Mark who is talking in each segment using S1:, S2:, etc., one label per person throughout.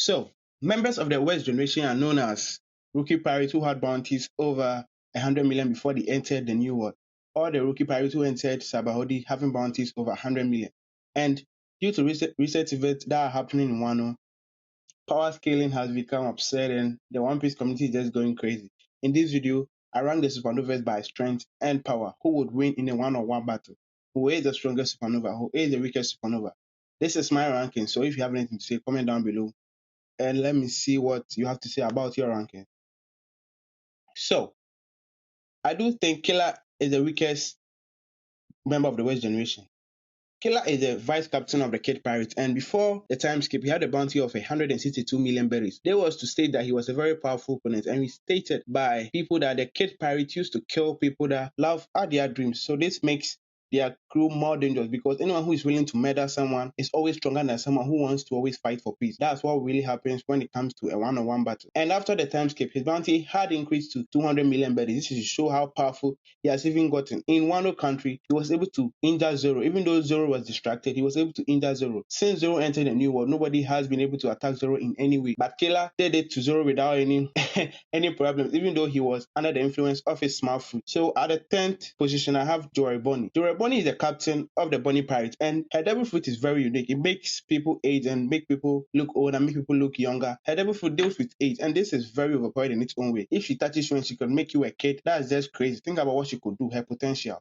S1: So, members of the West generation are known as rookie pirates who had bounties over 100 million before they entered the New World, or the rookie pirates who entered Sabahodi having bounties over 100 million. And due to recent events that are happening in Wano, power scaling has become absurd and the One Piece community is just going crazy. In this video, I rank the supernovas by strength and power. Who would win in a one-on-one battle? Who is the strongest supernova? Who is the weakest supernova? This is my ranking, so if you have anything to say, comment down below and let me see what you have to say about your ranking. So, I do think Killer is the weakest member of the West generation. Killer is the vice captain of the Kid Pirates, and before the time skip, he had a bounty of 162 million berries. They was to state that he was a very powerful opponent, and he stated by people that the Kid Pirates used to kill people that love are their dreams. So this makes their crew more dangerous because anyone who is willing to murder someone is always stronger than someone who wants to always fight for peace. That's what really happens when it comes to a one-on-one battle. And after the time skip, his bounty had increased to 200 million berries. This is to show how powerful he has even gotten. In Wano country, he was able to injure Zoro. Even though Zoro was distracted, he was able to injure Zoro. Since Zoro entered the New World, nobody has been able to attack Zoro in any way. But Killer did it to Zoro without any any problems, even though he was under the influence of his smart fruit. So at the 10th position, I have Jory Bonnie. Jory Bonnie is the captain of the Bonnie Pirates, and her devil fruit is very unique. It makes people age and make people look old and make people look younger. Her devil fruit deals with age, and this is very overpowered in its own way. If she touches you and she can make you a kid, that's just crazy. Think about what she could do. Her potential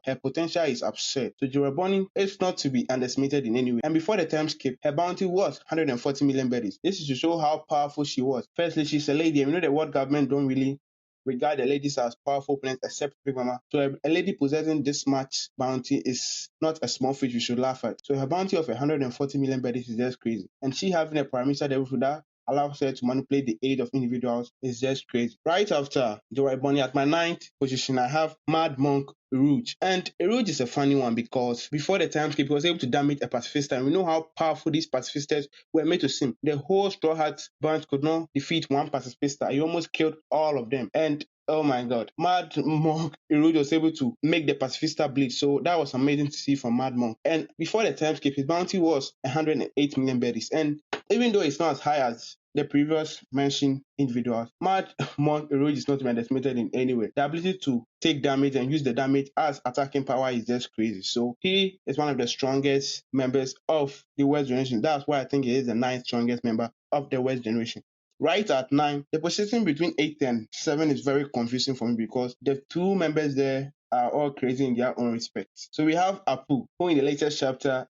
S1: is absurd. So Jory Bonnie is not to be underestimated in any way. And before the time skip, her bounty was 140 million berries. This is to show how powerful she was. Firstly, she's a lady, and we know the world government don't really regard the ladies as powerful opponents except Big Mama. So a lady possessing this much bounty is not a small feat you should laugh at. So her bounty of 140 million berries is just crazy. And she having a parameter devil fruit that allows her to manipulate the age of individuals is just crazy. Right after Jory Bonnie, at my 9th position, I have Mad Monk Rouge. And Rouge is a funny one because before the time skip, he was able to damage a pacifista. And we know how powerful these pacifistas were made to seem. The whole Straw Hat bunch could not defeat one pacifista. He almost killed all of them. And oh my god, Mad Monk Rouge was able to make the pacifista bleed. So that was amazing to see from Mad Monk. And before the time skip, his bounty was 108 million berries. And even though it's not as high as the previous mentioned individuals, Mad Monk Rouge is not to be underestimated in any way. The ability to take damage and use the damage as attacking power is just crazy. So he is one of the strongest members of the West generation. That's why I think he is the 9th strongest member of the West generation. Right at 9, the position between 8 and 7 is very confusing for me because the two members there are all crazy in their own respects. So we have Apu, who in the latest chapter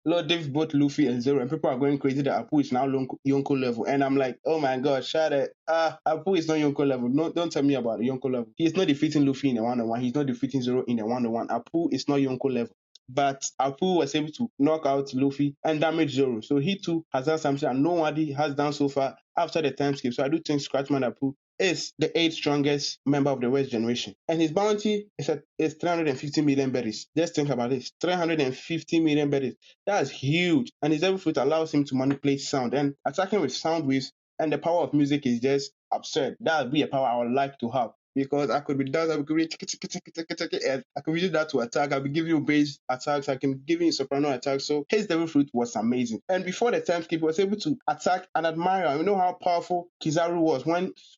S1: Lord David both Luffy and Zoro, and people are going crazy that Apu is now Yonko level. And I'm like, oh my god, shut it. Apu is not Yonko level. No, don't tell me about the Yonko level. He's not defeating Luffy in a one-on-one. He's not defeating Zoro in a one-on-one. Apu is not Yonko level. But Apu was able to knock out Luffy and damage Zoro. So he too has done something and nobody has done so far after the time skip. So I do think Scratchman Apu is the 8th strongest member of the West generation. And his bounty is 350 million berries. Just think about this. 350 million berries. That's huge. And his devil fruit allows him to manipulate sound. And attacking with sound waves and the power of music is just absurd. That would be a power I would like to have. Because I could be dancing, I could be and I could use that to attack. I'll be giving you base attacks, I can give you soprano attacks. So his devil fruit was amazing. And before the time skip, he was able to attack an admirer. We know how powerful Kizaru was.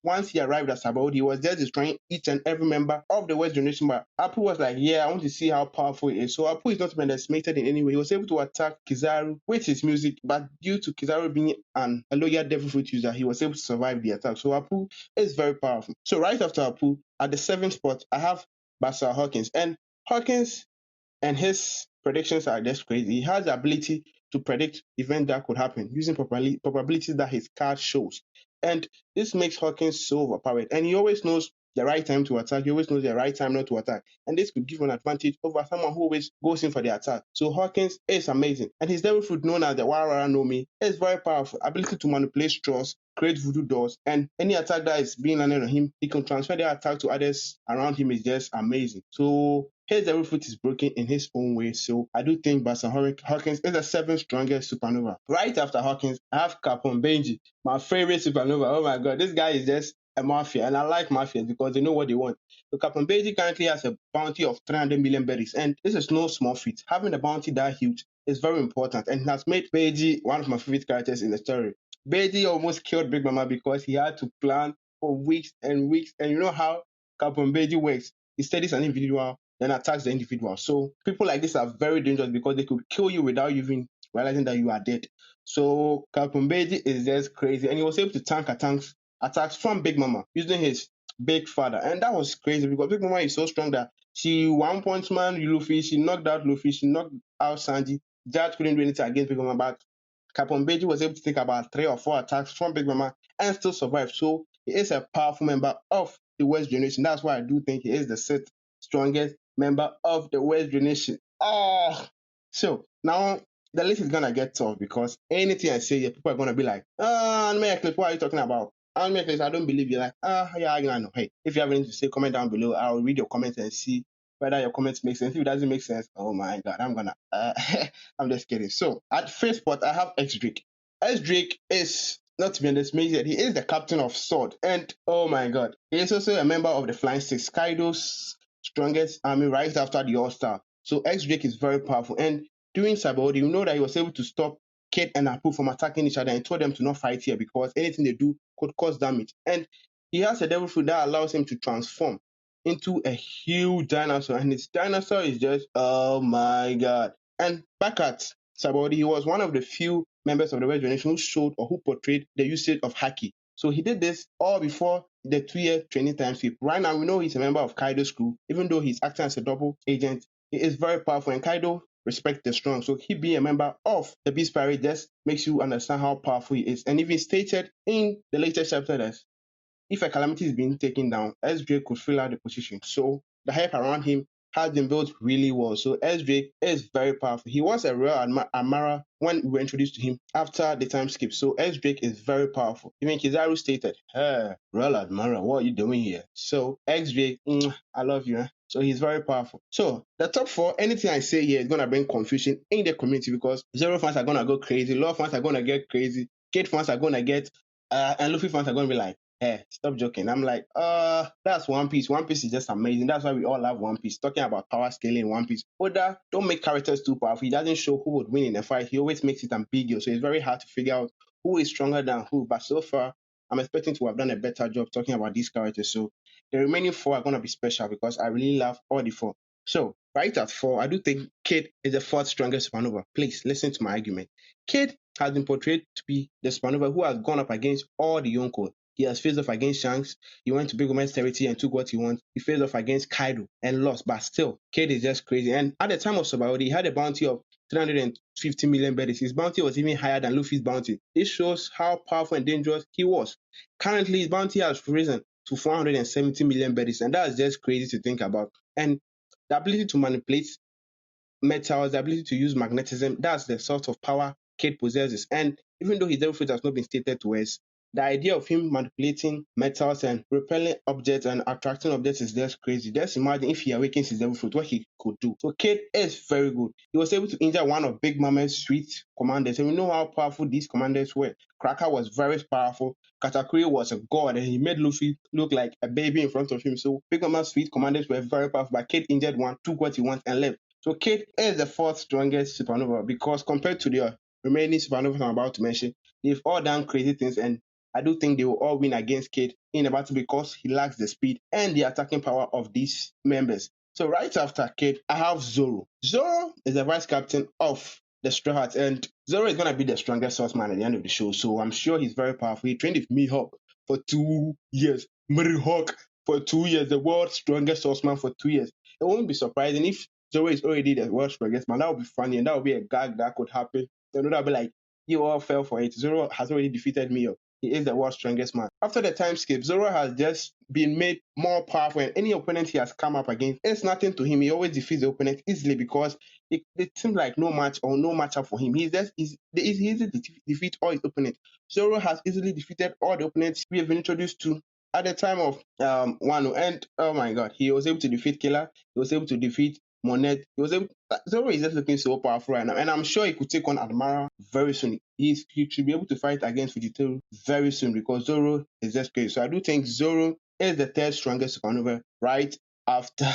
S1: Once he arrived at Sabaody, he was just destroying each and every member of the West generation. But Apu was like, yeah, I want to see how powerful he is. So Apu is not to be underestimated in any way. He was able to attack Kizaru with his music, but due to Kizaru being a loyal devil fruit user, he was able to survive the attack. So Apu is very powerful. So right after Apu, at the 7th spot, I have Basa Hawkins. And Hawkins and his predictions are just crazy. He has the ability to predict events that could happen using probabilities that his card shows. And this makes Hawkins so overpowered. And he always knows the right time to attack. He always knows the right time not to attack. And this could give an advantage over someone who always goes in for the attack. So Hawkins is amazing. And his devil fruit, known as the Warara Nomi, is very powerful. Ability to manipulate straws, create voodoo dolls, and any attack that is being landed on him, he can transfer the attack to others around him. Is just amazing. So his devil fruit is broken in his own way. So I do think Basa Hawkins is the 7th strongest supernova. Right after Hawkins, I have Capone Benji, my favorite supernova. Oh my god, this guy is just a mafia, and I like mafias because they know what they want. So Captain Beji currently has a bounty of 300 million berries, and this is no small feat. Having a bounty that huge is very important, and it has made Beji one of my favorite characters in the story. Beatty almost killed Big Mama because he had to plan for weeks and weeks. And you know how Captain Beatty works. He studies an individual, then attacks the individual. So people like this are very dangerous because they could kill you without you even realizing that you are dead. So Captain Beatty is just crazy. And he was able to tank attacks from Big Mama using his big father. And that was crazy because Big Mama is so strong that she one punch man Luffy, she knocked out Luffy, she knocked out Sanji. Judge couldn't do anything against Big Mama, but Captain Beji was able to take about 3 or 4 attacks from Big Mama and still survive. So he is a powerful member of the West Generation. That's why I do think he is the sixth strongest member of the West Generation. Oh, so now the list is gonna get tough because anything I say, people are gonna be like, Anime, what are you talking about? Anime, I don't believe you. Like, yeah, I know. Hey, if you have anything to say, comment down below. I'll read your comments and see whether your comments make sense. If it doesn't make sense, oh my god, I'm gonna I'm just kidding. So at first spot, I have X Drake. X Drake is not to be underestimated. He is the captain of Sword, and oh my god, he is also a member of the Flying Six, Kaido's strongest army right after the All Star. So X Drake is very powerful, and during Sabaody, you know that he was able to stop Kate and Apu from attacking each other and told them to not fight here because anything they do could cause damage. And he has a devil fruit that allows him to transform into a huge dinosaur, and his dinosaur is just oh my god. And back at Sabaody, he was one of the few members of the Red Generation who showed or who portrayed the usage of Haki. So he did this all before the 2-year training time skip. Right now, we know he's a member of Kaido's crew, even though he's acting as a double agent. He is very powerful, and Kaido respects the strong. So he being a member of the Beast Pirate just makes you understand how powerful he is. And even stated in the latest chapter that if a calamity is being taken down, SJ could fill out the position. So the hype around him has been built really well. So SJ is very powerful. He was a real Amara when we were introduced to him after the time skip. So SJ is very powerful. Even Kizaru stated, hey, real Admiral, what are you doing here? So XJ, I love you. So he's very powerful. So the top 4, anything I say here is going to bring confusion in the community because Zero fans are going to go crazy, Law fans are going to get crazy, Kate fans are going to get, and Luffy fans are going to be like, hey, stop joking. I'm like, that's One Piece. One Piece is just amazing. That's why we all love One Piece. Talking about power scaling in One Piece. Oda don't make characters too powerful. He doesn't show who would win in a fight. He always makes it ambiguous. So it's very hard to figure out who is stronger than who. But so far, I'm expecting to have done a better job talking about these characters. So the remaining 4 are going to be special because I really love all the 4. So right at 4, I do think Kid is the 4th strongest supernova. Please listen to my argument. Kid has been portrayed to be the supernova who has gone up against all the Yonko. He has faced off against Shanks. He went to Big Woman's territory and took what he wants. He faced off against Kaido and lost. But still, Kid is just crazy. And at the time of Sabaody, he had a bounty of 350 million berries. His bounty was even higher than Luffy's bounty. This shows how powerful and dangerous he was. Currently, his bounty has risen to 470 million berries. And that's just crazy to think about. And the ability to manipulate metals, the ability to use magnetism, that's the sort of power Kate possesses. And even though his devil fruit has not been stated to us, the idea of him manipulating metals and repelling objects and attracting objects is just crazy. Just imagine if he awakens his devil fruit, what he could do. So Kate is very good. He was able to injure one of Big Mama's sweet commanders, and we know how powerful these commanders were. Cracker was very powerful. Katakuri was a god, and he made Luffy look like a baby in front of him. So Big Mama's sweet commanders were very powerful, but Kate injured one, took what he wants, and left. So Kate is the 4th strongest supernova because compared to the remaining supernovas I'm about to mention, they've all done crazy things, and I do think they will all win against Kate in a battle because he lacks the speed and the attacking power of these members. So right after Kate, I have Zoro. Zoro is the vice captain of the Straw Hats, and Zoro is going to be the strongest swordsman at the end of the show. So I'm sure he's very powerful. He trained with Mihawk for 2 years. Mihawk for 2 years, the world's strongest swordsman for 2 years. It won't be surprising if Zoro is already the world's strongest man. That would be funny, and that would be a gag that could happen. Then that would be like, you all fell for it. Zoro has already defeated Mihawk. He is the world's strongest man. After the time skip, Zoro has just been made more powerful, and any opponent he has come up against, it's nothing to him. He always defeats the opponent easily because it seems like no match or no matchup for him. He easily defeat all his opponents. Zoro has easily defeated all the opponents we have been introduced to at the time of WANO, and oh my god, he was able to defeat Killer. He was able to defeat Monet. Zoro is just looking so powerful right now, and I'm sure he could take on Admiral very soon. He should be able to fight against Fujiteru very soon because Zoro is just crazy. So I do think Zoro is the 3rd strongest supernova right after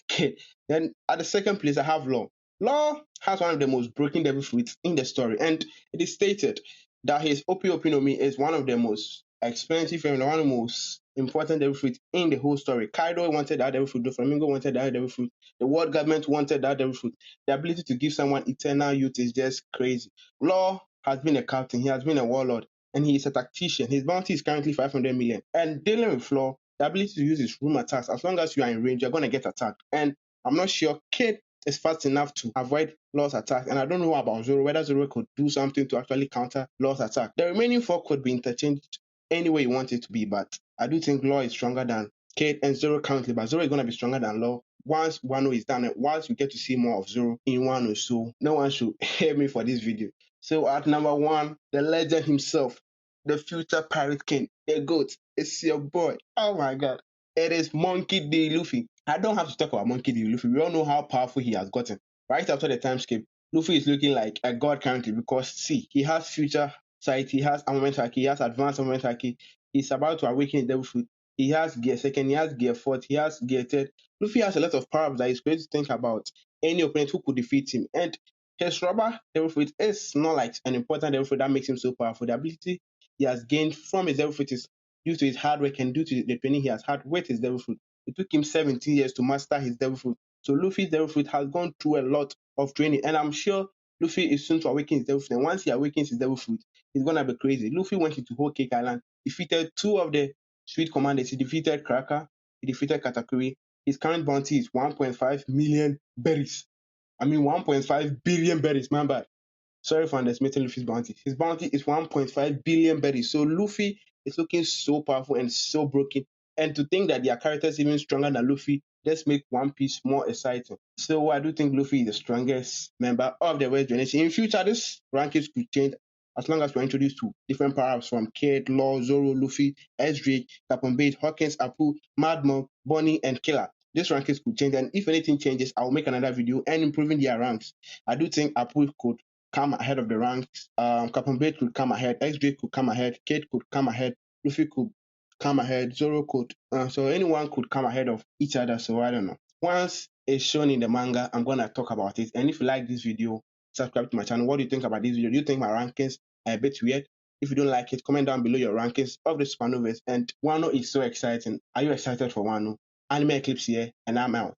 S1: Kid. Then at the 2nd place, I have Law. Law has one of the most broken devil fruits in the story, and it is stated that his OP no Mi is one of the most expensive and one of the most important devil fruit in the whole story. Kaido wanted that devil fruit, the Flamingo wanted that devil fruit, the world government wanted that devil fruit. The ability to give someone eternal youth is just crazy. Law has been a captain, he has been a warlord, and he is a tactician. His bounty is currently 500 million. And dealing with Law, the ability to use his room attacks, as long as you are in range, you're going to get attacked. And I'm not sure Kid is fast enough to avoid Law's attack. And I don't know about Zoro, whether Zoro could do something to actually counter Law's attack. The remaining four could be interchanged any way you want it to be, but I do think Law is stronger than Kid and Zoro currently, but Zoro is going to be stronger than Law once Wano is done and once we get to see more of Zoro in Wano. So no one should hate me for this video. So at number one, the legend himself, the future pirate king, the GOAT. It's your boy. Oh my god. It is Monkey D. Luffy. I don't have to talk about Monkey D. Luffy. We all know how powerful he has gotten. Right after the time skip, Luffy is looking like a god currently because see, he has future sight, he has armament haki, he has advanced armament haki, he's about to awaken the devil fruit, he has gear second, he has gear fourth, he has gear third. Luffy has a lot of power that he's going to think about any opponent who could defeat him. And his rubber devil fruit is not like an important devil fruit that makes him so powerful. The ability he has gained from his devil fruit is due to his hard work and due to the training he has had with his devil fruit. It took him 17 years to master his devil fruit. So Luffy's devil fruit has gone through a lot of training, and I'm sure Luffy is soon to awaken his devil fruit. And once he awakens his devil fruit, he's gonna be crazy. Luffy went into Whole Cake Island, defeated two of the Sweet Commanders. He defeated Cracker, he defeated Katakuri. His current bounty is 1.5 million berries. I mean 1.5 billion berries, man bad. Sorry for underestimating Luffy's bounty. His bounty is 1.5 billion berries. So Luffy is looking so powerful and so broken. And to think that their characters even stronger than Luffy, let's make One Piece more exciting. So I do think Luffy is the strongest member of the West Generation. In future, this rankings could change as long as we're introduced to different powers from Kid, Law, Zoro, Luffy, Drake, Captain Bait, Hawkins, Apu, Mad Monk, Bonnie, and Killer. This rankings could change, and if anything changes, I'll make another video and improving their ranks. I do think Apu could come ahead of the ranks. Captain Bait could come ahead. Drake could come ahead. Kid could come ahead. Luffy could come ahead. Zoro could. So anyone could come ahead of each other. So I don't know. Once it's shown in the manga, I'm gonna talk about it. And if you like this video, subscribe to my channel. What do you think about this video? Do you think my rankings are a bit weird? If you don't like it, comment down below your rankings of the Supernovas. And Wano is so exciting. Are you excited for Wano? Anime Eclipse here, and I'm out.